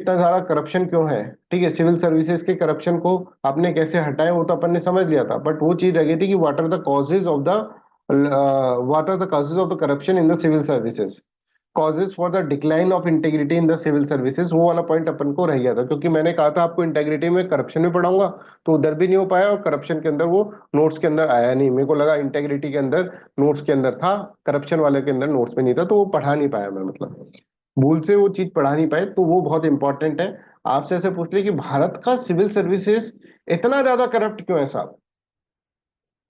इतना सारा करप्शन क्यों है, ठीक है, सिविल सर्विसेज के करप्शन को आपने कैसे हटाया वो तो अपन ने समझ लिया था, बट वो चीज रह गई थी कि what are the causes of the corruption in the civil services, causes for the decline of integrity in the civil services, वो वाला पॉइंट अपन को रह गया था, क्योंकि मैंने कहा था आपको इंटेग्रिटी में करप्शन में पढ़ाऊंगा, तो उधर भी नहीं हो पाया और करप्शन के अंदर वो नोट्स के अंदर आया नहीं, मेरे को लगा इंटेग्रिटी के अंदर नोट्स के अंदर था, करप्शन वाले के अंदर नोट्स में नहीं था, तो वो पढ़ा नहीं पाया मैं, मतलब भूल से वो चीज पढ़ा नहीं पाए, तो वो बहुत इंपॉर्टेंट है। आपसे ऐसे पूछ ले कि भारत का सिविल सर्विसेज इतना ज्यादा करप्ट क्यों है साहब,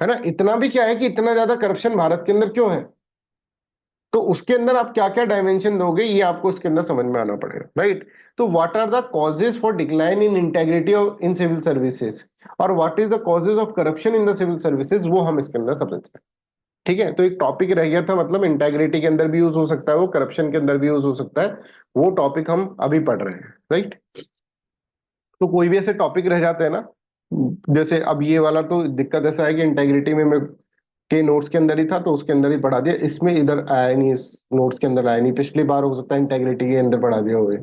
है ना, इतना भी क्या है कि इतना ज्यादा करप्शन भारत के अंदर क्यों है, तो उसके अंदर आप क्या क्या डायमेंशन दोगे ये आपको उसके अंदर समझ में आना पड़ेगा, राइट। तो what are the causes for decline in integrity of in civil services, और what is the causes of corruption in the civil services, वो हम इसके अंदर समझ रहे हैं। ठीक है, तो एक टॉपिक रह गया था, मतलब इंटेग्रिटी के अंदर भी यूज हो सकता है वो, करप्शन के अंदर भी यूज हो सकता है, वो टॉपिक हम अभी पढ़ रहे हैं, राइट। तो कोई भी ऐसे टॉपिक रह जाते हैं ना, जैसे अब ये वाला तो दिक्कत ऐसा है कि इंटेग्रिटी में मैं के नोट्स के अंदर ही था तो उसके अंदर ही पढ़ा दिया, इसमें इधर आया नहीं, इस नोट्स के अंदर आया नहीं, पिछली बार हो सकता है इंटेग्रिटी के अंदर पढ़ा दिया हुए,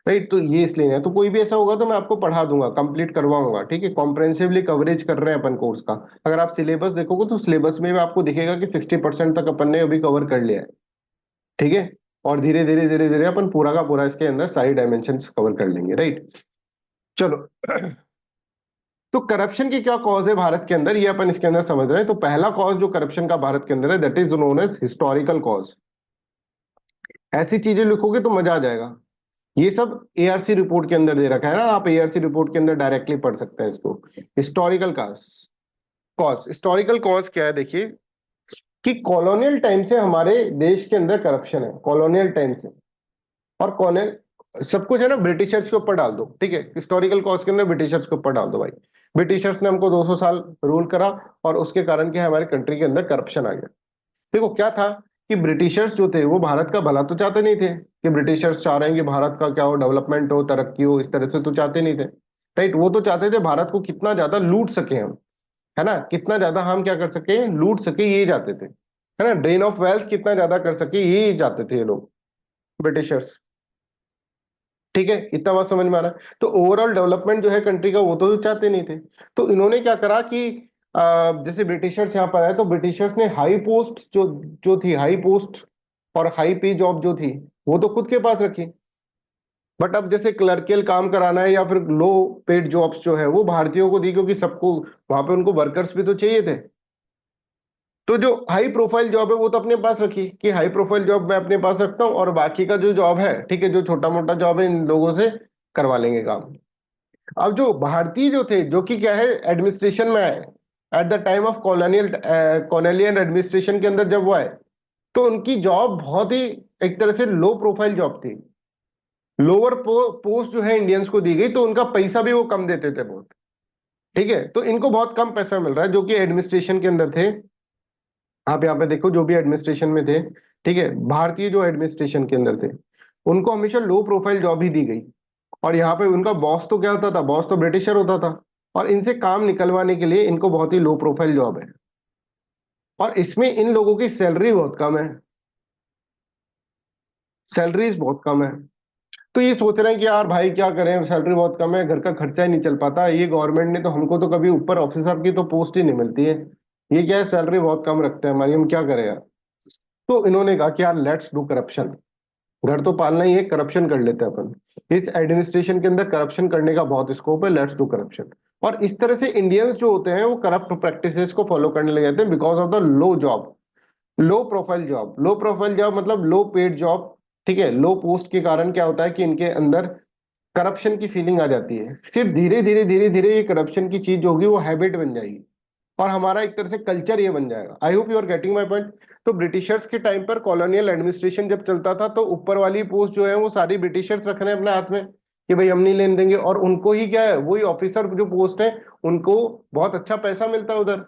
राइट। तो ये इसलिए है, तो कोई भी ऐसा होगा तो मैं आपको पढ़ा दूंगा, कंप्लीट करवाऊंगा, ठीक है, कॉम्प्रहेंसिवली कवरेज कर रहे हैं अपन कोर्स का। अगर आप सिलेबस देखोगे तो सिलेबस में भी आपको दिखेगा कि 60% तक अपन ने अभी कवर कर लिया है, ठीक है, और धीरे धीरे धीरे धीरे अपन पूरा का पूरा इसके अंदर सारी डायमेंशन कवर कर लेंगे, राइट। चलो तो करप्शन की क्या कॉज है भारत के अंदर, ये अपन इसके अंदर समझ रहे हैं। तो पहला कॉज जो करप्शन का भारत के अंदर है, that is known as historical cause. ऐसी चीजें लिखोगे तो मजा आ जाएगा। ये सब एआरसी रिपोर्ट के अंदर दे रखा है ना, आप एआरसी रिपोर्ट के अंदर डायरेक्टली पढ़ सकते हैं इसको। Historical cause, cause historical cause क्या है, देखिए कि कॉलोनियल टाइम से हमारे देश के अंदर करप्शन है, कॉलोनियल टाइम से। और कॉलोनियल सब कुछ है ना ब्रिटिशर्स के ऊपर डाल दो, ठीक है, हिस्टोरिकल कॉज के अंदर ब्रिटिशर्स के ऊपर डाल दो भाई। ब्रिटिशर्स ने हमको 200 साल रूल करा और उसके कारण क्या है, हमारे कंट्री के अंदर करप्शन आ गया। देखो क्या था कि ब्रिटिशर्स जो थे वो भारत का भला तो चाहते नहीं थे, कि ब्रिटिशर्स चाह रहे हैं कि भारत का क्या हो, डेवलपमेंट हो, तरक्की हो, इस तरह से तो चाहते नहीं थे, राइट। वो तो चाहते थे भारत को कितना ज्यादा लूट सके हम, है ना, कितना ज्यादा हम क्या कर सके, लूट सके, ये चाहते थे, है ना, ड्रेन ऑफ वेल्थ कितना ज्यादा कर सके, ये चाहते थे ये लोग, ब्रिटिशर्स। ठीक है, इतना बात समझ में आ रहा है। तो ओवरऑल डेवलपमेंट जो है कंट्री का वो तो चाहते नहीं थे। तो इन्होंने क्या करा कि जैसे ब्रिटिशर्स यहाँ पर आए तो ब्रिटिशर्स ने हाई पोस्ट जो जो थी, हाई पोस्ट और हाई पे जॉब जो थी वो तो खुद के पास रखी, बट अब जैसे क्लर्कियल काम कराना है या फिर लो पेड जॉब्स जो है वो भारतीयों को दी, क्योंकि सबको वहां पे उनको वर्कर्स भी तो चाहिए थे। तो जो हाई प्रोफाइल जॉब है वो तो अपने पास रखी, कि हाई प्रोफाइल जॉब मैं अपने पास रखता हूँ और बाकी का जो जॉब है, ठीक है, जो छोटा मोटा जॉब है इन लोगों से करवा लेंगे काम। अब जो भारतीय जो थे, जो कि क्या है एडमिनिस्ट्रेशन में आए, at the time of colonial administration के अंदर जब वो आए, तो उनकी जॉब बहुत ही एक तरह से लो प्रोफाइल जॉब थी, लोअर पोस्ट जो है इंडियंस को दी गई, तो उनका पैसा भी वो कम देते थे बहुत। ठीक है, तो इनको बहुत कम पैसा मिल रहा है, जो कि एडमिनिस्ट्रेशन के अंदर थे। आप यहाँ पे देखो जो भी एडमिनिस्ट्रेशन में थे, ठीक है, भारतीय जो एडमिनिस्ट्रेशन के अंदर थे, उनको हमेशा लो प्रोफाइल जॉब ही दी गई। और यहाँ पे उनका बॉस तो क्या होता था, बॉस तो ब्रिटिशर होता था, और इनसे काम निकलवाने के लिए इनको बहुत ही लो प्रोफाइल जॉब है, और इसमें इन लोगों की सैलरी बहुत कम है, सैलरीज बहुत कम है। तो ये सोच रहे हैं कि यार भाई क्या करें, सैलरी बहुत कम है, घर का खर्चा ही नहीं चल पाता, ये गवर्नमेंट ने तो हमको तो कभी ऊपर ऑफिसर की तो पोस्ट ही नहीं मिलती है, ये क्या है सैलरी बहुत कम रखते हैं हमारी, हम क्या करें यार। तो इन्होंने कहा कि यार लेट्स डू करप्शन, घर तो पालना ही है, करप्शन कर लेते हैं अपन, इस एडमिनिस्ट्रेशन के अंदर करप्शन करने का बहुत स्कोप है, लेट्स डू करप्शन। और इस तरह से इंडियंस जो होते हैं वो करप्ट प्रैक्टिसेस को फॉलो करने लग जाते हैं, because of the low job, low profile job, low profile job मतलब लो पेड जॉब, ठीक है, लो पोस्ट के कारण क्या होता है कि इनके अंदर करप्शन की फीलिंग आ जाती है। सिर्फ धीरे धीरे धीरे धीरे ये करप्शन की चीज होगी वो हैबिट बन जाएगी, और हमारा एक तरह से कल्चर ये बन जाएगा। I hope you are getting my point. तो ब्रिटिशर्स के टाइम पर कॉलोनियल एडमिनिस्ट्रेशन जब चलता था तो ऊपर वाली पोस्ट जो है वो सारी ब्रिटिशर्स रख रहे हैं अपने हाथ में, कि भाई हम नहीं लेने देंगे, और उनको ही क्या है, वही ऑफिसर जो पोस्ट है उनको बहुत अच्छा पैसा मिलता है उधर।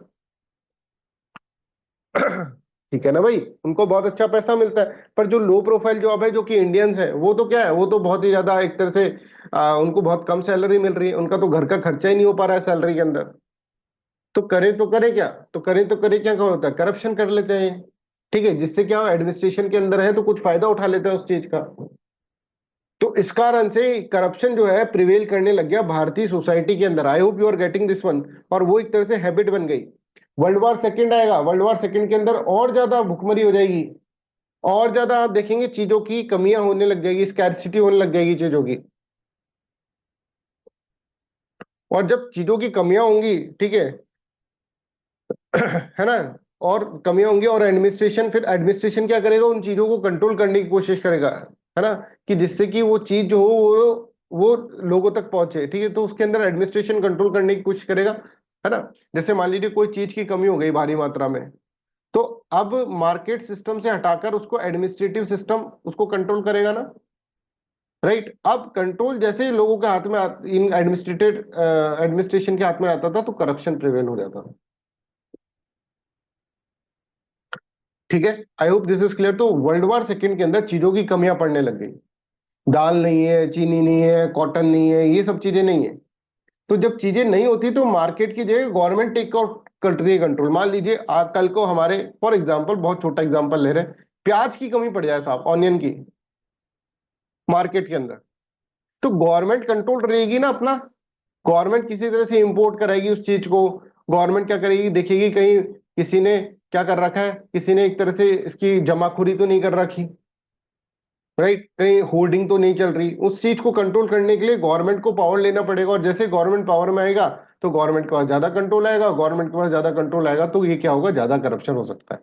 ठीक है ना भाई, उनको बहुत अच्छा पैसा मिलता है, पर जो लो प्रोफाइल जॉब है, जो कि इंडियंस है, वो तो क्या है, वो तो बहुत ही ज्यादा एक तरह से उनको बहुत कम सैलरी मिल रही है, उनका तो घर का खर्चा ही नहीं हो पा रहा है सैलरी के अंदर। तो करें तो करें क्या, तो करें तो करें क्या होता है, करप्शन कर लेते हैं, ठीक है, जिससे क्या एडमिनिस्ट्रेशन के अंदर है तो कुछ फायदा उठा लेते हैं उस चीज का। तो इस कारण से करप्शन जो है प्रिवेल करने लग गया भारतीय सोसाइटी के अंदर। I hope you are getting this one. और वो एक तरह से हैबिट बन गई। वर्ल्ड वॉर सेकंड आएगा, वर्ल्ड वॉर सेकंड के अंदर और ज्यादा भुखमरी हो जाएगी, और ज्यादा आप देखेंगे चीजों की कमियां होने लग जाएगी, स्कैरसिटी होने लग जाएगी चीजों की। और जब चीजों की कमियां होंगी, ठीक है है ना, और कमियां होंगी, और एडमिनिस्ट्रेशन, फिर एडमिनिस्ट्रेशन क्या करेगा, उन चीजों को कंट्रोल करने की कोशिश करेगा, है ना, कि जिससे कि वो चीज जो हो वो लोगों तक पहुंचे, ठीक है। तो उसके अंदर एडमिनिस्ट्रेशन कंट्रोल करने की कोशिश करेगा, है ना। जैसे मान लीजिए कोई चीज की कमी हो गई भारी मात्रा में, तो अब मार्केट सिस्टम से हटाकर उसको एडमिनिस्ट्रेटिव सिस्टम उसको कंट्रोल करेगा ना, राइट। अब कंट्रोल जैसे ही लोगों के हाथ में इन एडमिनिस्ट्रेशन के हाथ में आता था, तो करप्शन प्रिवेल हो जाता था। ठीक है, आई होप दिस इज क्लियर। तो वर्ल्ड वॉर सेकंड के अंदर चीजों की कमियां पड़ने लग गई, दाल नहीं है, चीनी नहीं है, कॉटन नहीं है, ये सब चीजें नहीं है। तो जब चीजें नहीं होती तो मार्केट की जगह गवर्नमेंट टेक आउट करती है कंट्रोल। मान लीजिए कल को हमारे, फॉर एग्जांपल, बहुत छोटा एग्जांपल ले रहे हैं, प्याज की कमी पड़ जाए साहब, ऑनियन की, मार्केट के अंदर, तो गवर्नमेंट कंट्रोल रहेगी ना अपना। गवर्नमेंट किसी तरह से इंपोर्ट कराएगी उस चीज को। गवर्नमेंट क्या करेगी, देखेगी कहीं किसी ने क्या कर रखा है, किसी ने एक तरह से इसकी जमाखोरी तो नहीं कर रखी, राइट, कहीं होर्डिंग तो नहीं चल रही। उस चीज को कंट्रोल करने के लिए गवर्नमेंट को पावर लेना पड़ेगा, और जैसे गवर्नमेंट पावर में आएगा तो गवर्नमेंट के पास ज्यादा कंट्रोल आएगा, गवर्नमेंट के पास ज्यादा कंट्रोल आएगा तो ये क्या होगा, ज्यादा करप्शन हो सकता है।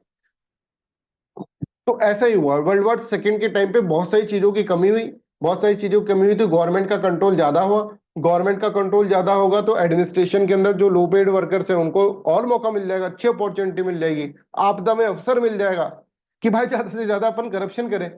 तो ऐसा ही हुआ वर्ल्ड वॉर सेकंड के टाइम पे, बहुत सारी चीजों की कमी हुई, बहुत सारी चीजों की कमी हुई, तो गवर्नमेंट का कंट्रोल ज्यादा हुआ। गवर्नमेंट का कंट्रोल ज्यादा होगा तो एडमिनिस्ट्रेशन के अंदर जो लो पेड वर्कर्स हैं उनको और मौका मिल जाएगा, अच्छी अपॉर्चुनिटी मिल जाएगी, आपदा में अवसर मिल जाएगा कि भाई ज्यादा से ज्यादा अपन करप्शन करें।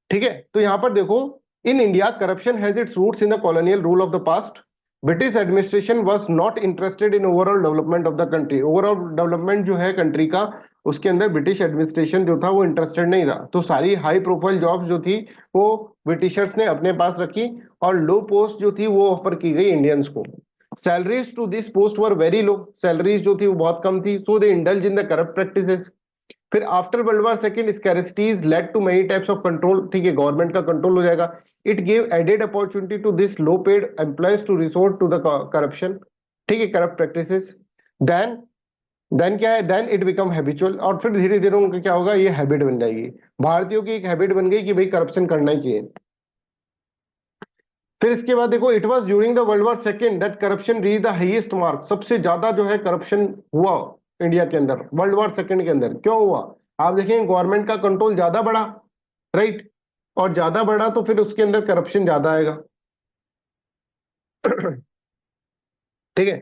ठीक है, तो यहां पर देखो, in India corruption has its roots in the colonial rule of the past. British administration was not interested in overall development of the country. Overall development जो है कंट्री का, उसके अंदर ब्रिटिश एडमिनिस्ट्रेशन जो था वो इंटरेस्टेड नहीं था। तो सारी हाई प्रोफाइल जॉब्स जो थी वो ब्रिटिशर्स ने अपने पास रखी, और लो पोस्ट जो थी वो ऑफर की गई इंडियंस को। Salaries to this post were very low, salaries जो थी वो बहुत कम थी। So they indulge in the corrupt practices. फिर after world war second scarcities led to many types of control. ठीक है, गवर्नमेंट का कंट्रोल हो जाएगा। It give added opportunity to this low paid employees to resort to the corruption. ठीक है, corrupt practices. Then then क्या है, then it become habitual, और फिर धीरे धीरे उनका क्या होगा, ये हैबिट बन जाएगी। भारतीयों की एक हैबिट बन गई कि भाई करप्शन करना ही चाहिए। फिर इसके बाद देखो, it was during the world war second that corruption reach the highest mark. सबसे ज्यादा जो है करप्शन हुआ इंडिया के अंदर वर्ल्ड वॉर सेकंड के अंदर। क्यों हुआ, आप देखेंगे गवर्नमेंट का कंट्रोल ज्यादा बढ़ा, राइट, और ज्यादा बढ़ा तो फिर उसके अंदर करप्शन ज्यादा आएगा। ठीक है,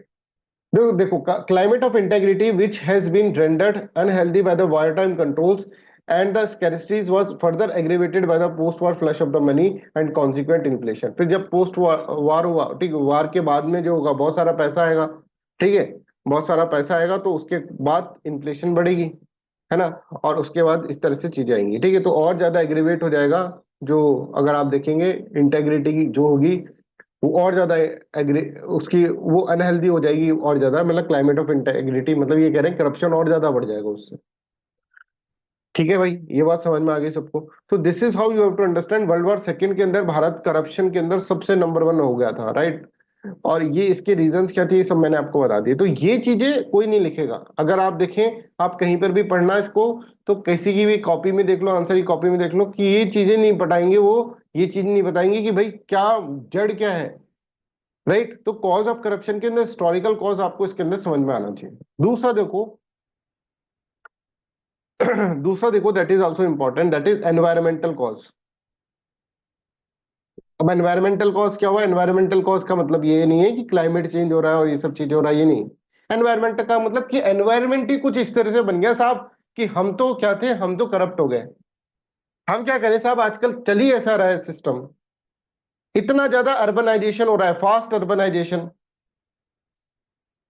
देखो देखो, climate of integrity which has been rendered unhealthy by the war time controls and the scarcities was further aggravated by the post war flush of the money and consequent inflation. फिर जब post वार हुआ, ठीक है, वार के बाद में जो होगा, बहुत सारा पैसा आएगा, ठीक है, बहुत सारा पैसा आएगा, तो उसके बाद इन्फ्लेशन बढ़ेगी, है ना, और उसके बाद इस तरह से चीजें आएंगी। ठीक है, तो और ज्यादा एग्रीवेट हो जाएगा जो, अगर आप देखेंगे इंटेग्रिटी की जो होगी वो और ज्यादा एग्री, उसकी वो अनहेल्दी हो जाएगी और ज्यादा, मतलब क्लाइमेट ऑफ इंटेग्रिटी, मतलब ये कह रहे हैं करप्शन और ज्यादा बढ़ जाएगा उससे। ठीक है भाई, ये बात समझ में आ गई सबको। तो this is how you have to understand world war second के अंदर भारत करप्शन के अंदर सबसे नंबर वन हो गया था, राइट। और ये इसके रीजंस क्या थे, ये सब मैंने आपको बता दिए। तो ये चीजें कोई नहीं लिखेगा, अगर आप देखें, आप कहीं पर भी पढ़ना इसको, तो किसी की भी कॉपी में देख लो, आंसर की कॉपी में देख लो, कि ये चीजें नहीं बताएंगे वो, ये चीज नहीं बताएंगे कि भाई क्या जड़ क्या है, राइट। तो कॉज ऑफ करप्शन के अंदर हिस्टोरिकल कॉज आपको इसके अंदर समझ में आना चाहिए। दूसरा देखो, दूसरा देखो, that is also important, that is environmental cause. अब एनवायरमेंटल कॉज क्या हुआ, एनवायरमेंटल कॉज का मतलब ये नहीं है कि क्लाइमेट चेंज हो रहा है और ये सब चीजें हो रहा है, ये नहीं। एनवायरमेंट का मतलब कि एनवायरमेंट ही कुछ इस तरह से बन गया साहब, कि हम तो क्या थे, हम तो करप्ट हो गए। हम क्या करें साहब, आजकल चल ही ऐसा रहा है सिस्टम, इतना ज्यादा अर्बनाइजेशन हो रहा है, फास्ट अर्बनाइजेशन,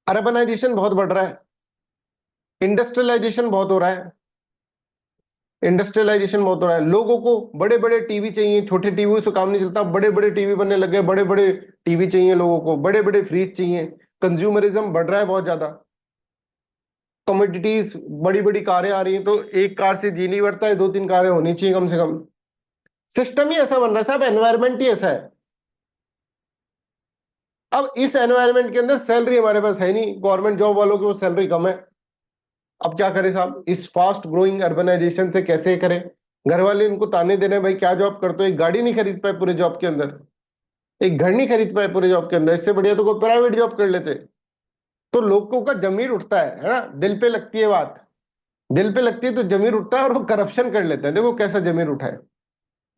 अर्बनाइजेशन बहुत बढ़ रहा है, इंडस्ट्रियलाइजेशन बहुत हो रहा है, इंडस्ट्रियलाइजेशन बहुत हो रहा है। लोगों को बड़े बड़े टीवी चाहिए, छोटे टीवी से काम नहीं चलता, बड़े बड़े टीवी बनने लग गए, बड़े बड़े टीवी चाहिए लोगों को, बड़े बड़े फ्रिज चाहिए, कंज्यूमरिज्म बढ़ रहा है बहुत ज्यादा, कमोडिटीज, बड़ी बड़ी कारें आ रही हैं, तो एक कार से जी नहीं बढ़ता है, दो तीन कारें होनी चाहिए कम से कम। सिस्टम ही ऐसा बन रहा है साहब, एनवायरमेंट ही ऐसा है। अब इस एनवायरमेंट के अंदर सैलरी हमारे पास है नहीं, गवर्नमेंट जॉब वालों की वो सैलरी कम है। अब क्या करें साहब, इस फास्ट ग्रोइंग अर्बनाइजेशन से कैसे करें? घर वाले इनको ताने दे रहे हैं, भाई क्या जॉब करते हो, एक गाड़ी नहीं खरीद पाए पूरे जॉब के अंदर, एक घर नहीं खरीद पाए पूरे जॉब के अंदर, इससे बढ़िया तो कोई प्राइवेट जॉब कर लेते। तो लोगों का जमीर उठता है ना, दिल पे लगती है बात, दिल पे लगती है तो जमीर उठता है और वो करप्शन कर लेते हैं। देखो कैसा जमीर उठा है,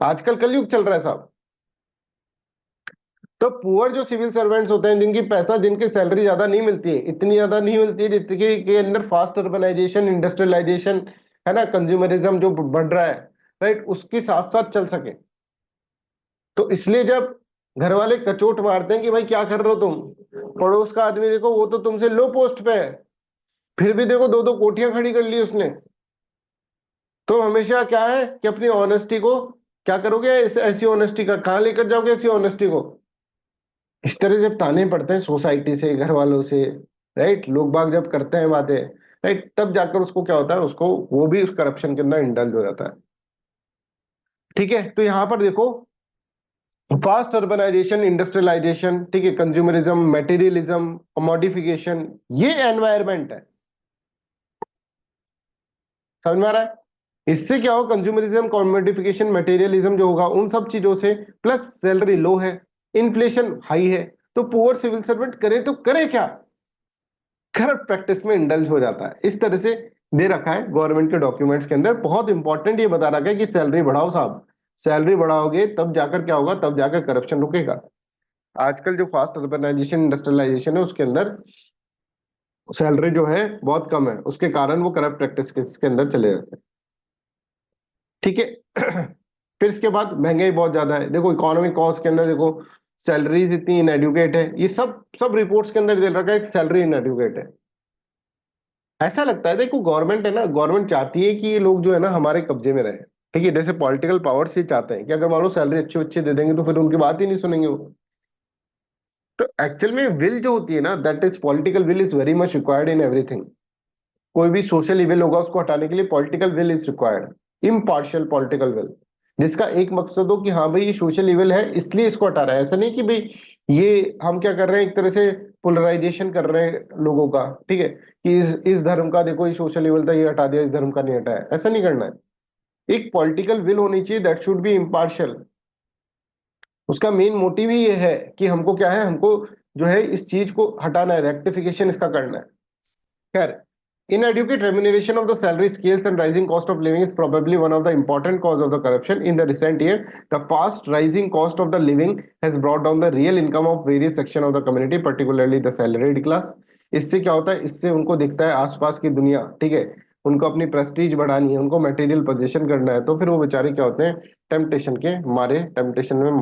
आजकल कलयुग चल रहा है साहब। तो पुअर जो सिविल सर्वेंट्स होते हैं, जिनकी पैसा, जिनकी सैलरी ज्यादा नहीं मिलती है, इतनी ज्यादा नहीं मिलती है जितनी के अंदर फास्ट अर्बनाइजेशन, इंडस्ट्रियलाइजेशन है ना, कंज्यूमरिज्म जो बढ़ रहा है, राइट, उसके साथ साथ चल सके। तो इसलिए जब घर वाले कचोट मारते हैं कि भाई क्या कर रहे हो तुम, पड़ोस का आदमी देखो वो तो तुमसे लो पोस्ट पे है, फिर भी देखो दो दो कोठियां खड़ी कर ली उसने। तो हमेशा क्या है कि अपनी ऑनेस्टी को क्या करोगे, इस ऐसी ऑनेस्टी का कहाँ लेकर जाओगे, ऐसी ऑनेस्टी को? इस तरह जब ताने पड़ते हैं सोसाइटी से, घर वालों से, राइट, लोग बाग जब करते हैं बातें, राइट, तब जाकर उसको क्या होता है, उसको वो भी उस करप्शन के अंदर इंडल्ज हो जाता है। ठीक है, तो यहां पर देखो, फास्ट अर्बनाइजेशन, इंडस्ट्रियलाइजेशन, ठीक है, कंज्यूमरिज्म, मटेरियलिज्म, कमोडिफिकेशन, ये एनवायरमेंट है। समझ में आ रहा है? इससे क्या हो, कंज्यूमरिज्म, कमोडिफिकेशन, मटेरियलिज्म जो होगा उन सब चीजों से, प्लस सैलरी लो है, इन्फ्लेशन हाई है, तो पुअर सिविल सर्वेंट करे तो करे क्या, करप्ट प्रैक्टिस में इंडल्ज हो जाता है। इस तरह से दे रखा है गवर्नमेंट के डॉक्यूमेंट्स के अंदर, बहुत इंपॉर्टेंट ये बता रखा है कि सैलरी बढ़ाओ साहब, सैलरी बढ़ाओगे तब जाकर क्या होगा, तब जाकर करप्शन रुकेगा। आजकल जो फास्ट अर्बनाइजेशन, इंडस्ट्रियलाइजेशन है उसके अंदर सैलरी जो है बहुत कम है, उसके कारण वो करप्ट प्रैक्टिस के अंदर चले जाते हैं। ठीक है। फिर इसके बाद महंगाई बहुत ज्यादा है, देखो इकोनॉमिक कॉस्ट के अंदर देखो, सैलरीज इतनी इनएडुकेट है, ये सब सब रिपोर्ट्स के अंदर दे रखा है कि सैलरी इनएडुकेट है। ऐसा लगता है, देखो गवर्नमेंट है ना, गवर्नमेंट चाहती है कि ये लोग जो है ना हमारे कब्जे में रहे। ठीक है, जैसे पॉलिटिकल पावर्स ही चाहते हैं कि अगर मान लो सैलरी अच्छी अच्छी दे देंगे तो फिर उनकी बात ही नहीं सुनेंगे वो। तो एक्चुअल में विल जो होती है ना, that is political will is very much required in everything. कोई भी सोशल इविल होगा उसको हटाने के लिए political will is required, impartial political will, जिसका एक मकसद हो कि हाँ भाई ये सोशल इविल है इसलिए इसको हटा रहा है। ऐसा नहीं कि भाई ये हम क्या कर रहे हैं, एक तरह से पोलराइजेशन कर रहे हैं लोगों का, ठीक है, कि इस धर्म का देखो ये सोशल इविल था, ये हटा दिया, इस धर्म का नहीं हटाया, ऐसा नहीं करना है। एक पॉलिटिकल विल होनी चाहिए, दैट शुड बी इम्पार्शियल। उसका मेन मोटिव ही ये है कि हमको क्या है, हमको जो है इस चीज को हटाना है, रेक्टिफिकेशन इसका करना है। खैर, inadequate remuneration of the salary scales and rising cost of living is probably one of the important cause of the corruption. In the recent year, the fast rising cost of the living has brought down the real income of various section of the community, particularly the salaried class. इससे क्या होता है, इससे उनको दिखता है आसपास की दुनिया, ठीक है, उनको अपनी प्रेस्टीज बढ़ानी है, उनको मटेरियल पोजीशन करना है, तो फिर वो बेचारे क्या होते हैं, टेम्पटेशन के मारे, टेम्पटेशन में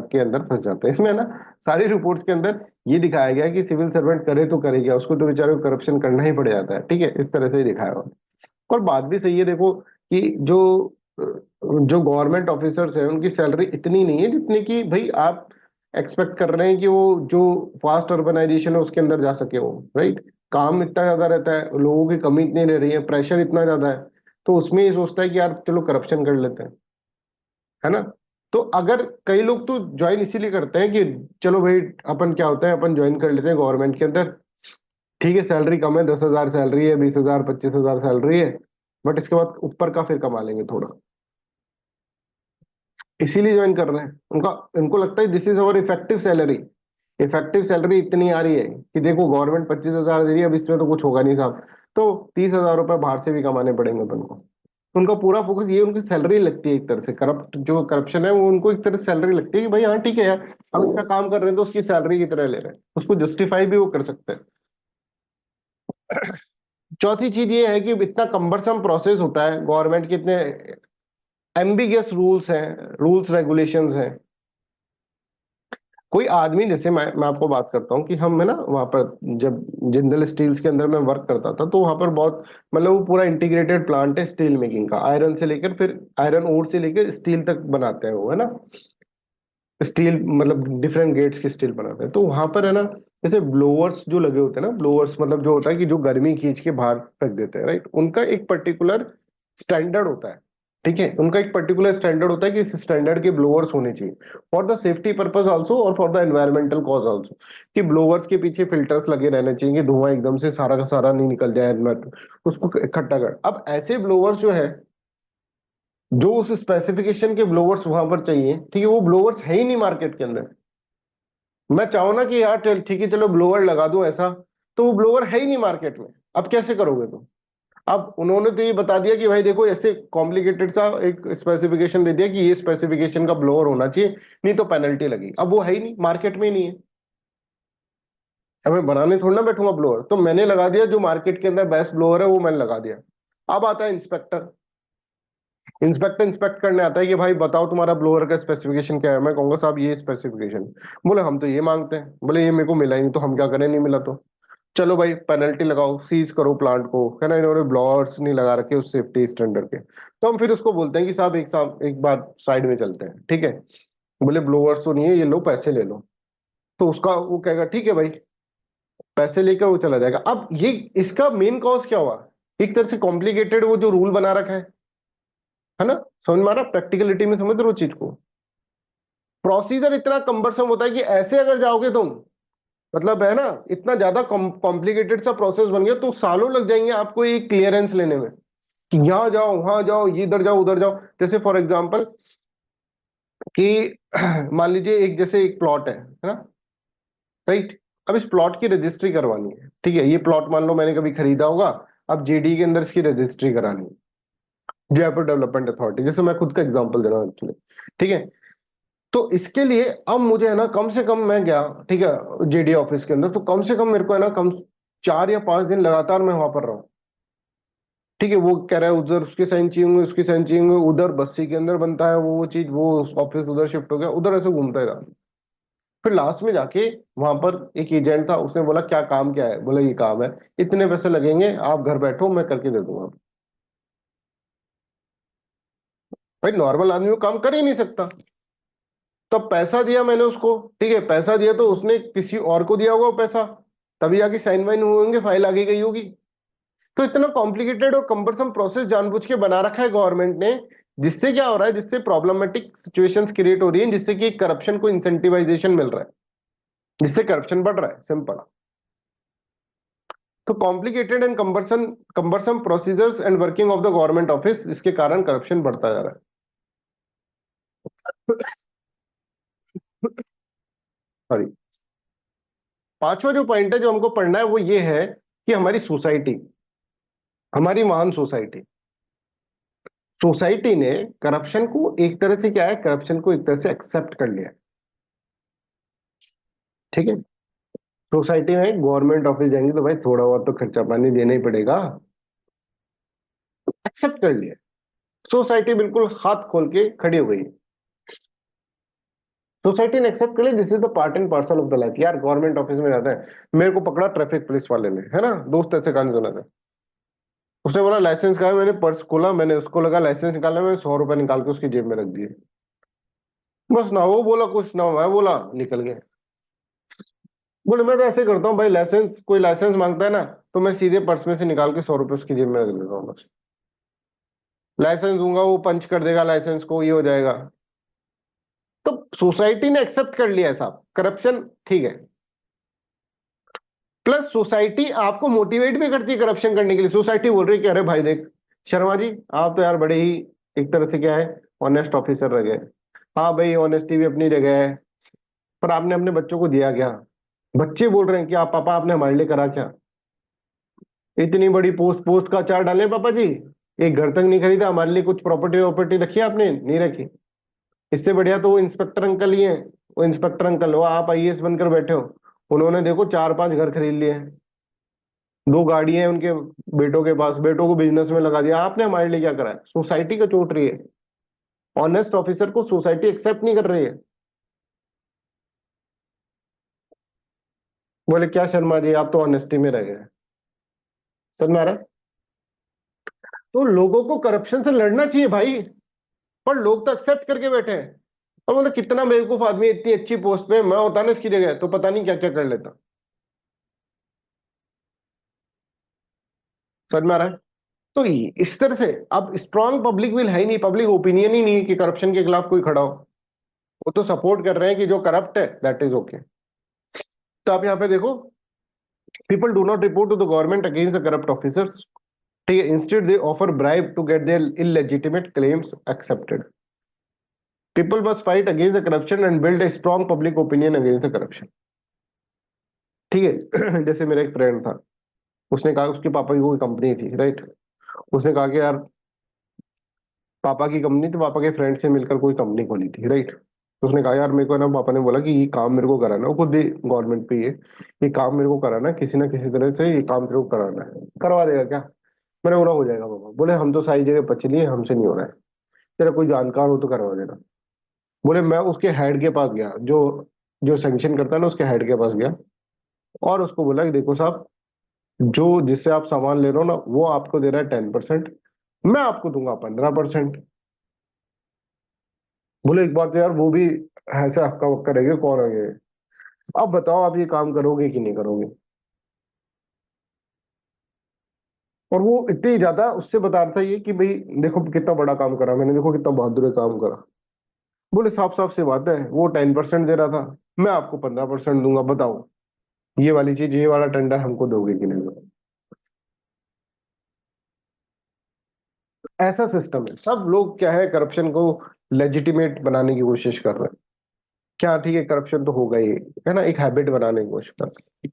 के अंदर फंस जाते हैं। इसमें ना सारी रिपोर्ट्स के अंदर ये दिखाया गया है कि सिविल सर्वेंट करे तो करे क्या, उसको तो बेचारे को करप्शन करना ही पड़ जाता है। ठीक है, इस तरह से ही दिखाया हुआ है। और बात भी सही है, देखो कि जो गवर्नमेंट ऑफिसर्स हैं उनकी सैलरी इतनी नहीं है जितनी कि भाई आप एक्सपेक्ट कर रहे हैं कि वो जो फास्ट अर्बनाइजेशन है उसके अंदर जा सके वो, राइट। काम इतना ज्यादा रहता है, लोगों की कमी इतनी रह रही है, प्रेशर इतना ज्यादा है, तो उसमें ये सोचता है कि यार चलो करप्शन कर लेते हैं, है ना। तो अगर कई लोग तो ज्वाइन इसीलिए करते हैं कि चलो भाई अपन क्या होता है, अपन ज्वाइन कर लेते हैं गवर्नमेंट के अंदर, ठीक है, सैलरी कम है, 10,000 सैलरी है, 20,000 25,000 सैलरी है, बट इसके बाद ऊपर का फिर कमा लेंगे थोड़ा, इसीलिए ज्वाइन कर रहे हैं। उनका इनको लगता है this is our effective salary, effective salary इतनी आ रही है कि देखो गवर्नमेंट 25,000 दे रही है, अब इसमें तो कुछ होगा नहीं साहब, तो 30,000 रुपए बाहर से भी कमाने पड़ेंगे अपन को। उनका पूरा फोकस ये, उनकी सैलरी लगती है एक तरह से, करप्ट जो करप्शन है वो उनको एक तरह से सैलरी लगती है कि भाई हाँ ठीक है यार, हम इसका काम कर रहे हैं तो उसकी सैलरी की तरह ले रहे हैं, उसको जस्टिफाई भी वो कर सकते हैं। चौथी चीज ये है कि इतना कम्बरसम प्रोसेस होता है, गवर्नमेंट के इतने एम्बिगियस रूल्स हैं, रूल्स रेगुलेशंस हैं। कोई आदमी, जैसे मैं आपको बात करता हूँ कि हम है ना वहां पर, जब जिंदल स्टील्स के अंदर मैं वर्क करता था तो वहां पर बहुत, मतलब वो पूरा इंटीग्रेटेड प्लांट है स्टील मेकिंग का, आयरन से लेकर, फिर आयरन ओर से लेकर स्टील तक बनाते हैं वो, है ना, स्टील मतलब डिफरेंट गेट्स की स्टील बनाते हैं। तो वहां पर है ना, जैसे ब्लोअर्स जो लगे होते हैं ना, ब्लोअर्स मतलब जो होता है कि जो गर्मी खींच के बाहर फेंक देते हैं, राइट, उनका एक पर्टिकुलर स्टैंडर्ड होता है। ठीक है, उनका एक पर्टिकुलर स्टैंडर्ड होता है कि इस स्टैंडर्ड के ब्लोअर्स होने चाहिए for the safety purpose also और for the environmental cause also, कि ब्लोअर्स के पीछे फिल्टर्स लगे रहने चाहिए कि धुआं एकदम से सारा का सारा नहीं निकल जाए, उसको इकट्ठा कर। अब ऐसे ब्लोअर्स जो है, जो उस स्पेसिफिकेशन के ब्लोअर्स वहां पर चाहिए, ठीक है, वो ब्लोअर्स है ही नहीं मार्केट के अंदर। मैं चाहूँ ना कि यार चल ठीक है चलो ब्लोअर लगा दूं ऐसा, तो वो ब्लोअर है ही नहीं मार्केट में, अब कैसे करोगे तुम? अब उन्होंने तो ये बता दिया कि भाई देखो ऐसे कॉम्प्लिकेटेड सा एक स्पेसिफिकेशन दे दिया कि ये स्पेसिफिकेशन का ब्लोअर होना चाहिए, नहीं तो पेनल्टी लगी। अब वो है ही नहीं, मार्केट में ही नहीं है। अब मैं बनाने थोड़ा ना बैठूंगा ब्लोअर, तो मैंने लगा दिया जो मार्केट के अंदर बेस्ट ब्लोअर है वो मैंने लगा दिया। अब आता है इंस्पेक्टर, इंस्पेक्टर इंस्पेक्ट करने आता है कि भाई बताओ तुम्हारा ब्लोअर का स्पेसिफिकेशन क्या है। मैं कहूंगा साहब ये स्पेसिफिकेशन। बोले हम तो ये मांगते हैं। बोले ये मेरे को मिला ही नहीं, तो हम क्या करें, नहीं मिला तो चलो भाई पेनल्टी लगाओ, सीज करो प्लांट को, है ना, इन्होंने ब्लॉवर्स नहीं लगा रखे उस सेफ्टी स्टैंडर्ड के। तो हम फिर उसको बोलते हैं कि साहब एक बार साइड में चलते हैं, ठीक है। बोले ब्लोवर्स तो नहीं है, ये लो पैसे ले लो। तो उसका वो कहेगा ठीक है भाई, पैसे लेकर वो चला जाएगा। अब ये इसका मेन कॉज क्या हुआ, एक तरह से कॉम्प्लिकेटेड वो जो रूल बना रखा है ना, समझ में आ रहा, प्रैक्टिकलिटी में समझ रहे हो चीज को। प्रोसीजर इतना कम्बरसम होता है कि ऐसे अगर जाओगे तुम, मतलब है ना, इतना ज्यादा कॉम्प्लिकेटेड सा प्रोसेस बन गया, तो सालों लग जाएंगे आपको ये क्लियरेंस लेने में कि यहाँ जाओ वहां जाओ, ये इधर जाओ उधर जाओ। जैसे फॉर एग्जांपल कि मान लीजिए एक जैसे एक प्लॉट है ना, राइट। अब इस प्लॉट की रजिस्ट्री करवानी है, ठीक है, ये प्लॉट मान लो मैंने कभी खरीदा होगा। अब जेडी के अंदर इसकी रजिस्ट्री करानी है, जयपुर डेवलपमेंट अथॉरिटी, जैसे मैं खुद का एग्जांपल दे रहा हूँ एक्चुअली, ठीक है। तो इसके लिए अब मुझे है ना कम से कम मैं गया, ठीक है, जेडी ऑफिस के अंदर, तो कम से कम मेरे को है ना कम 4 या 5 दिन लगातार मैं वहां पर रहा। ठीक है, वो कह रहा है उधर उसके साइन चाहिए होंगे, उसके साइन चाहिए होंगे, उधर बस्सी के अंदर बनता है वो चीज, वो ऑफिस उधर शिफ्ट हो गया, उधर ऐसे घूमता ही रहा। फिर लास्ट में जाके वहां पर एक एजेंट था, उसने बोला क्या काम क्या है, बोला ये काम है, इतने पैसे लगेंगे, आप घर बैठो मैं करके दे दूंगा। भाई नॉर्मल आदमी वो काम कर ही नहीं सकता। तो पैसा दिया मैंने उसको, ठीक है, पैसा दिया तो उसने किसी और को दिया होगा वो पैसा, तभी आके साइन वाइन हुए होंगे, फाइल आगे गई होगी। तो इतना कॉम्प्लिकेटेड और कंबरसम प्रोसेस जानबूझ के बना रखा है गवर्नमेंट ने, जिससे क्या हो रहा है, जिससे प्रॉब्लमेटिक सिचुएशंस क्रिएट हो रही हैं, जिससे कि करप्शन को इंसेंटिवाइजेशन मिल रहा है, जिससे करप्शन बढ़ रहा है, सिंपल। तो complicated and कंबरसम procedures and working of the government office, इसके कारण करप्शन बढ़ता जा रहा है। सॉरी। पांचवा जो पॉइंट है जो हमको पढ़ना है वो ये है कि हमारी सोसाइटी, हमारी महान सोसाइटी, सोसाइटी ने करप्शन को एक तरह से क्या है, करप्शन को एक तरह से एक्सेप्ट कर लिया है। ठीक है, सोसाइटी में गवर्नमेंट ऑफिस जाएंगे तो भाई थोड़ा बहुत तो खर्चा पानी देना ही पड़ेगा, एक्सेप्ट कर लिया। सोसाइटी बिल्कुल हाथ खोल के खड़ी हो गई। सोसाइटी ने एक्सेप्ट कर लिया, this is the part and parcel of the life. यार गवर्नमेंट ऑफिस में जाता है, मेरे को पकड़ा ट्रैफिक पुलिस वाले ने, है ना, दोस्त ऐसे कहानी सुना था। उसने बोला लाइसेंस कहा है, मैंने पर्स खोला, मैंने उसको लगा लाइसेंस निकालना, मैंने 100 रुपए निकाल के उसकी जेब में रख दिए। बस ना वो बोला कुछ, ना मैं बोला, निकल गए। बोले मैं तो ऐसे करता हूँ भाई, लाइसेंस कोई लाइसेंस मांगता है ना, तो मैं सीधे पर्स में से निकाल के 100 रुपए उसकी जेब में रख देता हूँ बस। लाइसेंस दूंगा, वो पंच कर देगा लाइसेंस को, ये हो जाएगा। तो सोसाइटी ने एक्सेप्ट कर लिया है साहब करप्शन, ठीक है। प्लस सोसाइटी आपको मोटिवेट भी करती है करप्शन करने के लिए। सोसाइटी बोल रही है कि अरे भाई देख शर्मा जी, आप तो यार बड़े ही एक तरह से क्या है, ऑनेस्ट ऑफिसर रह गए। हाँ भाई ऑनेस्टी भी अपनी जगह है, पर आपने अपने बच्चों को दिया क्या? बच्चे बोल रहे हैं कि आप पापा आपने हमारे लिए करा क्या? इतनी बड़ी पोस्ट पोस्ट का अचार डाले पापा जी, एक घर तक नहीं खरीदा, हमारे लिए कुछ प्रॉपर्टी वॉपर्टी रखी आपने, नहीं रखी। इससे बढ़िया तो वो इंस्पेक्टर अंकल ही हैं। वो इंस्पेक्टर अंकल हो, आप आईएएस बनकर बैठे हो, उन्होंने देखो 4-5 घर खरीद लिए हैं, 2 गाड़ियां हैं उनके बेटों के पास, बेटों को बिजनेस में लगा दिया। आपने हमारे लिए क्या करा है? सोसाइटी का चोट रही है। ऑनेस्ट ऑफिसर को सोसाइटी एक्सेप्ट नहीं कर रही है। बोले क्या शर्मा जी, आप तो ऑनेस्टी में रह गए। समझ में आ रहा है? तो लोगों को करप्शन से लड़ना चाहिए भाई, पर लोग तो एक्सेप्ट करके बैठे हैं। और मतलब कितना बेवकूफ आदमी है, इतनी अच्छी पोस्ट पे मैं होता ना इसकी जगह, तो पता नहीं क्या क्या कर लेता। समझ में आ रहा है? तो इस तरह से अब स्ट्रांग पब्लिक विल है ही नहीं, पब्लिक ओपिनियन ही नहीं है कि करप्शन के खिलाफ कोई खड़ा हो। वो तो सपोर्ट कर रहे हैं कि जो करप्ट है दैट इज ओके। तो आप यहाँ पे देखो, people do not report to the government against the corrupt officers, ठीक है, instead they offer bribe to get their illegitimate claims accepted. People must fight against the corruption and build a strong public opinion against the corruption, ठीक है। जैसे मेरा एक friend था, उसने कहा उसके पापा की कोई कंपनी थी, राइट। उसने कहा कि यार पापा की कंपनी, तो पापा के फ्रेंड से मिलकर कोई कंपनी खोली थी, राइट। तो उसने कहा यार मेरे को ना, पापा ने बोला कि ये काम मेरे को कराना है, वो खुद भी गवर्नमेंट पे ही है, ये काम मेरे को कराना है, किसी ना किसी तरह से ये काम तेरे को कराना है, करवा देगा क्या? मैंने बोला हो जाएगा पापा। बोले हम तो सारी जगह पच लिए, हमसे नहीं हो रहा है, तेरा कोई जानकार हो तो करवा देना। बोले मैं उसके हेड के पास गया, जो जो सैंक्शन करता है ना, उसके हेड के पास गया, और उसको बोला कि देखो साहब, जो जिससे आप सामान ले रहे हो ना, वो आपको दे रहा है 10%, मैं आपको दूंगा 15%। बोले एक बार तो यार वो भी ऐसे हक्का बक्का रह गया, कौन आ गया? अब बताओ आप ये काम करोगे कि नहीं करोगे? और वो इतनी ज्यादा उससे बता रहा था ये कि भाई देखो कितना बड़ा काम करा मैंने, देखो कितना बहादुर काम करा। बोले साफ साफ से बात है, वो 10% दे रहा था, मैं आपको 15% दूंगा, बताओ ये वाली चीज, ये वाला टेंडर हमको दोगे कि नहीं दोगे? ऐसा सिस्टम है, सब लोग क्या है, करप्शन को लेजिटिमेट बनाने की कोशिश कर रहे हैं। क्या ठीक है, करप्शन तो होगा ही, है ना, एक हैबिट बनाने की कोशिश कर रहे हैं।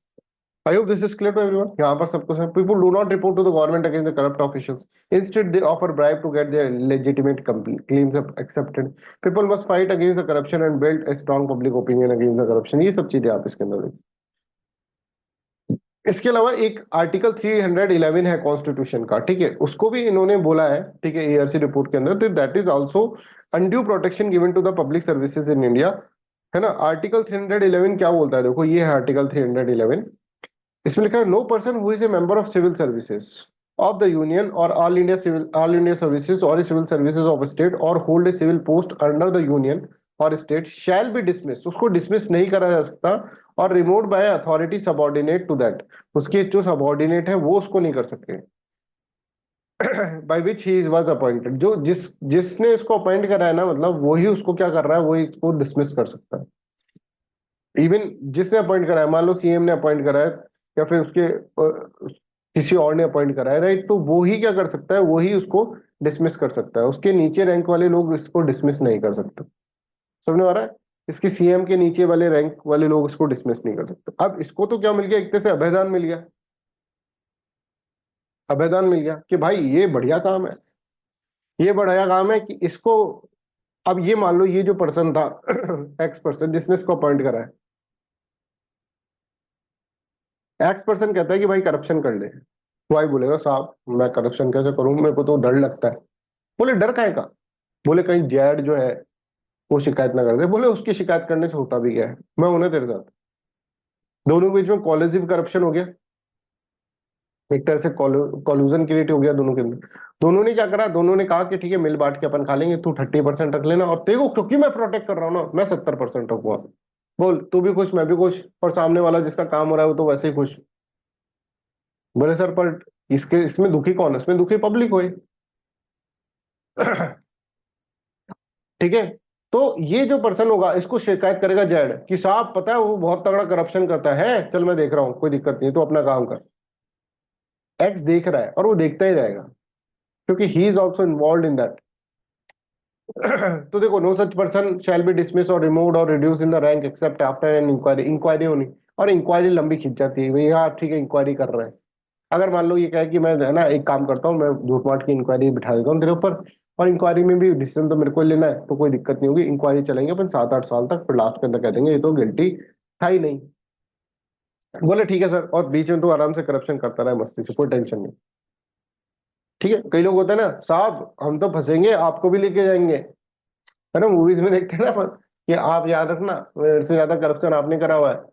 I hope this is clear to everyone, यहाँ पर सबको समझ। People do not report to the government against the corrupt officials, instead they offer bribe to get their legitimate claims accepted. People must fight against the corruption and build a strong public opinion against the corruption. ये सब चीजें आप इसके अंदर देखिए। इसके अलावा एक आर्टिकल 311 है कॉन्स्टिट्यूशन का, ठीक है, उसको भी इन्होंने बोला है, ठीक है, ईआरसी रिपोर्ट के अंदर, that is also undue protection given to the public services in India, है ना। आर्टिकल 311 क्या बोलता है, देखो ये है आर्टिकल 311। इसमें लिखा है no person who is a member of civil services of the Union और ऑल इंडिया सर्विसेज और सिविल सर्विसेज ऑफ स्टेट और hold a civil post under the Union और स्टेट शैल बी डिसमिस, उसको dismiss नहीं करा जा सकता, और remove by authority subordinate to that, उसके जो सबॉर्डिनेट है वो उसको नहीं कर सकते। By which he is was appointed, जो जिसने इसको अपॉइंट करा है ना, मतलब वही उसको क्या कर रहा है, वही इसको डिसमिस कर सकता है। इवन जिसने अपॉइंट करा है, मान लो सीएम ने अपॉइंट करा है, या फिर उसके किसी और ने अपॉइंट करा है, राइट, तो वो ही क्या कर सकता है, वो ही उसको डिसमिस कर सकता है, उसके नीचे रैंक वाले लोग इसको डिसमिस नहीं कर सकते। समझ में आ रहा है? इसके सीएम के नीचे वाले रैंक वाले लोग इसको डिसमिस नहीं कर सकते। अब इसको तो क्या मिल गया, एक तरह से अभयदान मिल गया, अभयदान मिल गया कि भाई ये बढ़िया काम है, ये बढ़िया काम है कि इसको, अब ये मान लो ये जो पर्सन था एक्स पर्सन जिसने इसको अपॉइंट करा है, एक्स पर्सन कहता है कि भाई करप्शन कर ले। भाई बोलेगा साहब मैं करप्शन कैसे करूं, मेरे को तो डर लगता है। बोले डर काहे का? बोले कहीं जैड जो है वो शिकायत ना कर दे। बोले उसकी शिकायत करने से होता भी क्या है, मैं उन्हें तेरे साथ, दोनों के बीच में कॉलेजिव करप्शन हो गया, एक तरह से कॉल्यूजन क्रिएट हो गया दोनों के अंदर। दोनों ने क्या करा, दोनों ने कहा कि ठीक है मिल बांट के अपन खा लेंगे, तू 30% रख लेना, और तेरे को क्योंकि मैं प्रोटेक्ट कर रहा हूँ ना, मैं 70% रखूंगा। बोल तू भी खुश, मैं भी खुश, और सामने वाला जिसका काम हो रहा है वो तो वैसे ही खुश। बोले सर पर इसके इसमें दुखी कौन है, इसमें दुखी पब्लिक हुई। ठीक है। तो ये जो पर्सन होगा इसको शिकायत करेगा जेड कि साहब पता है वो बहुत तगड़ा करप्शन करता है, चल मैं देख रहा हूँ, कोई दिक्कत नहीं, तो अपना काम कर। एक्स देख रहा है और वो देखता ही रहेगा, क्योंकि he is also involve in that. तो देखो, no such person shall be dismiss और रिमूव्ड और reduce in the rank except after an inquiry, inquiry होनी, और इंक्वायरी लंबी खिंच जाती है, भाई हाँ ठीक है इंक्वायरी कर रहे हैं। अगर मान लो ये कहे कि मैं है ना एक काम करता हूँ, मैं झूठ मूठ की इंक्वायरी बिठा देता हूँ तेरे ऊपर, और इंक्वायरी में भी डिसीजन तो मेरे को ही लेना है, तो कोई दिक्कत नहीं होगी, इंक्वायरी चलेंगे अपन 7-8 साल तक, फिर लास्ट के अंदर कह देंगे ये तो गिल्टी था ही नहीं। बोले ठीक है सर, और बीच में तो आराम से करप्शन करता रहे मस्ती से, कोई टेंशन नहीं। ठीक है, कई लोग होते हैं ना साहब हम तो फंसेंगे आपको भी लेके जाएंगे, है ना, मूवीज में देखते हैं ना अपन, कि आप याद रखना मेरे से ज्यादा करप्शन आपने करा हुआ है,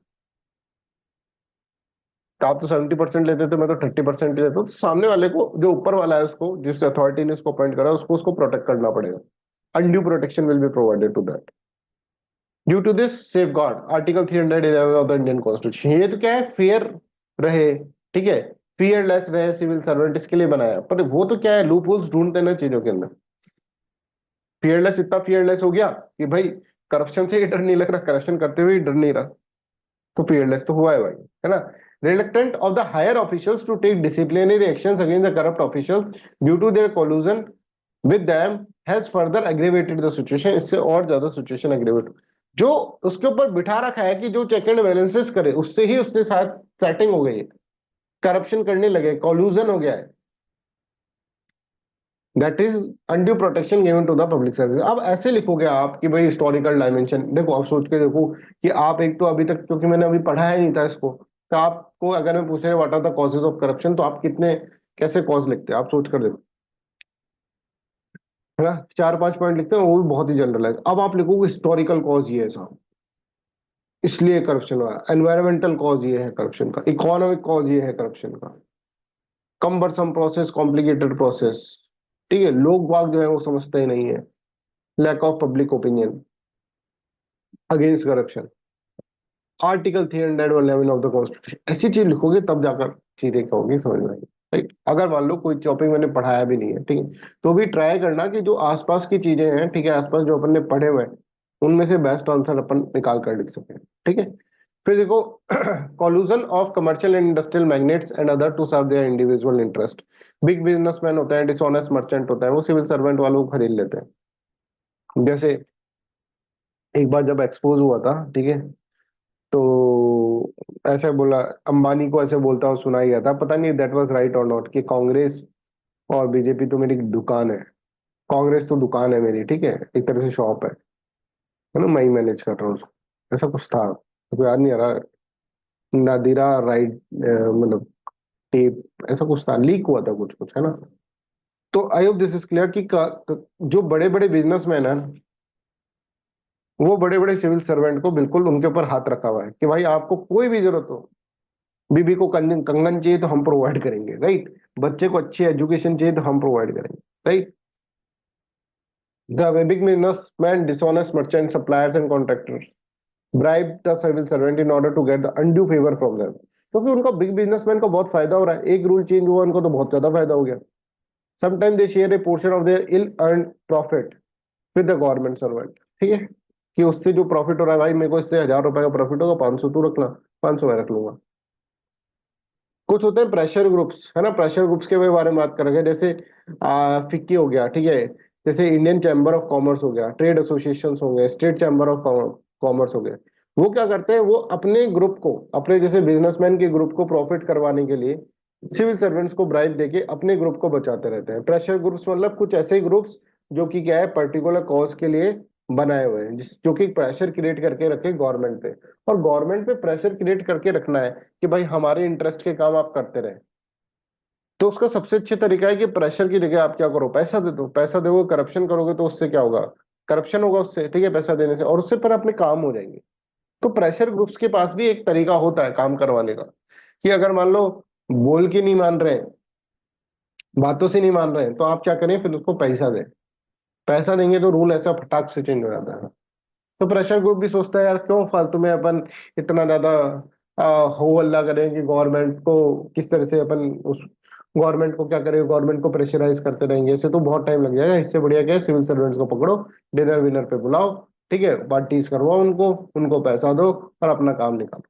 तो आप तो 70% लेते थे, मैं तो 30% लेता हूँ, तो सामने वाले को जो ऊपर वाला है उसको, जिस अथॉरिटी ने उसको अपॉइंट करा उसको उसको प्रोटेक्ट करना पड़ेगा। Undue protection will be provided to that due to this safeguard article 311 of the Indian constitution. ये तो क्या है, फेयर रहे, ठीक है, फियरलेस रहे सिविल सर्वेंट, इसके लिए बनाया। पर वो तो क्या है, लूप होल्स ढूंढते हैं ना चीजों के अंदर। फियरलेस इतना फियरलेस हो गया कि भाई करप्शन से ही डर नहीं लग रहा, करप्शन करते हुए ही डर नहीं रहा, तो फियरलेस तो हुआ है भाई, है ना। Reluctant of the higher officials to take disciplinary actions against the corrupt officials due to their collusion with them has further aggravated the situation, इससे और ज्यादा सिचुएशन एग्रेवेट, जो उसके ऊपर बिठा रखा है कि जो चेक एंड बैलेंसेस करे, उससे ही उसके साथ सेटिंग हो गई है, करप्शन करने लगे, कॉल्यूजन हो गया है। That is undue protection given to the public service. अब ऐसे लिखोगे आप कि भाई हिस्टोरिकल डायमेंशन, देखो आप सोच के देखो कि आप एक तो अभी तक, क्योंकि मैंने अभी पढ़ा ही नहीं था इसको, तो आपको अगर मैं पूछ रहे what are the causes of corruption, तो आप कितने कैसे कॉज लिखते हैं, आप सोच कर देखो, है ना। 4-5 पॉइंट लिखते हैं, वो भी बहुत ही जनरलाइज। अब आप लिखोगे हिस्टोरिकल कॉज ये है साहब, इसलिए करप्शन हुआ, एनवायरमेंटल कॉज ये है करप्शन का, इकोनॉमिक कॉज ये है करप्शन का, कम्बरसम प्रोसेस, कॉम्प्लिकेटेड प्रोसेस, ठीक है, लोग बाग जो है वो समझते ही नहीं है, lack of public opinion against corruption, article 311 of the constitution, ऐसी चीज लिखोगे तब जाकर चीजें क्या होगी समझ में आएगी। राइट, अगर मान लो कोई टॉपिक मैंने पढ़ाया भी नहीं है, ठीक है, तो भी ट्राई करना कि जो आसपास की चीजें हैं, ठीक है, आसपास जो अपन ने पढ़े हुए हैं, उनमें से बेस्ट आंसर अपन निकाल कर लिख सके, ठीक है। फिर देखो, collusion of commercial and industrial magnates and other to serve their individual interest, big businessman होता है, डिसऑनेस्ट मर्चेंट होता है, वो सिविल सर्वेंट वालों को खरीद लेते हैं। जैसे एक बार जब एक्सपोज हुआ था, ठीक है, तो ऐसे बोला, अंबानी को ऐसे बोलता हुआ सुना ही गया था, पता नहीं दैट वाज राइट और नॉट, कि कांग्रेस और बीजेपी तो मेरी दुकान है, कांग्रेस तो दुकान है मेरी, ठीक है, एक तरह से शॉप है ना, मैं ही मैनेज कर रहा हूँ उसको, ऐसा कुछ था, तो याद नहीं आ रहा, नादिरा राइट, मतलब टेप, ऐसा कुछ था, लीक हुआ था कुछ कुछ, है ना। तो I hope this is clear कि जो बड़े बड़े बिजनेसमैन है, वो बड़े बड़े सिविल सर्वेंट को बिल्कुल उनके ऊपर हाथ रखा हुआ है कि भाई आपको कोई भी जरूरत हो, बीबी को कंगन कंगन चाहिए तो हम प्रोवाइड करेंगे, राइट, बच्चे को अच्छी एजुकेशन चाहिए तो हम प्रोवाइड करेंगे, right. The big businessman, dishonest merchant, suppliers and contractors bribe the civil servant in order to get the undue favour from them, क्योंकि उनका बिग बिजनेसमैन को बहुत फायदा हो रहा है, एक रूल चेंज हुआ उनको तो बहुत ज्यादा फायदा हो गया। Sometime they share a portion of their ill earn profit with the government servant, ठीक है, कि उससे जो प्रॉफिट हो रहा है, भाई मेरे को इससे 1,000 रुपए का प्रॉफिट होगा, 500 तू रखना, 500 मैं रख लूंगा। कुछ होते हैं प्रेशर ग्रुप्स, है ना, प्रेशर ग्रुप्स के बारे में बात करेंगे, जैसे फिक्की हो गया, ठीक है, जैसे इंडियन चैम्बर ऑफ कॉमर्स हो गया, ट्रेड एसोसिएशंस हो गए, स्टेट चैम्बर ऑफ कॉमर्स हो गए। वो क्या करते हैं, वो अपने ग्रुप को, अपने जैसे बिजनेसमैन के ग्रुप को प्रॉफिट करवाने के लिए सिविल सर्वेंट्स को ब्राइब देके अपने ग्रुप को बचाते रहते हैं। प्रेशर ग्रुप्स मतलब कुछ ऐसे ग्रुप्स जो कि क्या है, पर्टिकुलर कॉज के लिए बनाए हुए हैं, जो कि प्रेशर क्रिएट करके रखे गवर्नमेंट पे, और गवर्नमेंट पे प्रेशर क्रिएट करके रखना है कि भाई हमारे इंटरेस्ट के काम आप करते रहे। तो उसका सबसे अच्छा तरीका है कि प्रेशर की जगह आप क्या करो, पैसा दे दो, पैसा दोगे, करप्शन करोगे तो उससे क्या होगा, करप्शन होगा उससे, ठीक है, पैसा देने से, और उससे पर अपने काम हो जाएंगे। तो प्रेशर ग्रुप्स के पास भी एक तरीका होता है काम करवाने का, कि अगर मान लो बोल के नहीं मान रहे हैं, बातों से नहीं मान रहे हैं, तो आप क्या करें, फिर उसको पैसा दें, पैसा देंगे तो रूल ऐसा फटाक से चेंज हो जाता है। तो प्रेशर ग्रुप भी सोचता है यार क्यों फालतू में अपन इतना ज्यादा हो हल्ला करें, कि गवर्नमेंट को किस तरह से अपन उस गवर्नमेंट को क्या करें, गवर्नमेंट को प्रेशराइज करते रहेंगे, इससे तो बहुत टाइम लग जाएगा, इससे बढ़िया क्या है, सिविल सर्वेंट्स को पकड़ो, डिनर विनर पे बुलाओ, ठीक है, पार्टीज करवाओ उनको, उनको पैसा दो और अपना काम निकालो।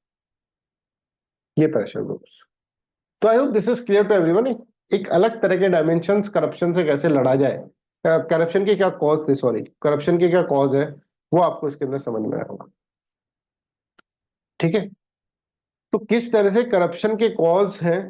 ये प्रेशर ग्रुप्स। तो I hope this is clear to everyone, एक अलग तरह के डायमेंशंस करप्शन से कैसे लड़ा जाए, करप्शन के क्या कॉज थे, सॉरी, करप्शन के क्या कॉज है, वो आपको इसके अंदर समझ में आया होगा, ठीक है। तो किस तरह से करप्शन के कॉज हैं